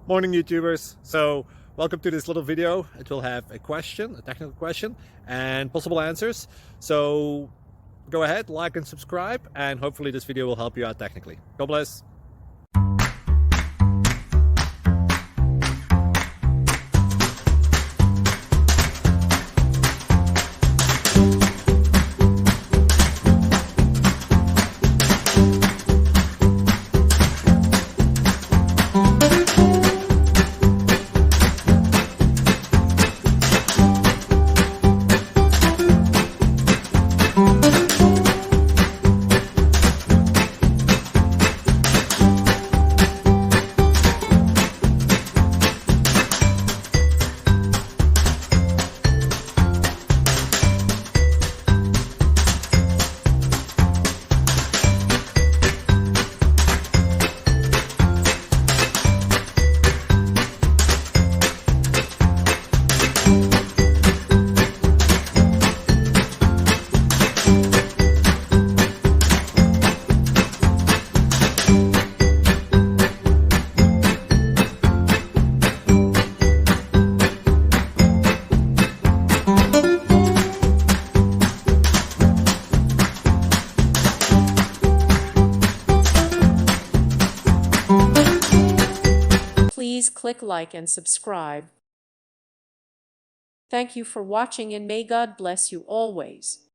Morning, YouTubers. So welcome to this little video. It will have a question, a technical question, and possible answers. So go ahead, like and subscribe, and hopefully this video will help you out technically. God bless. Please click like and subscribe. Thank you for watching and may God bless you always.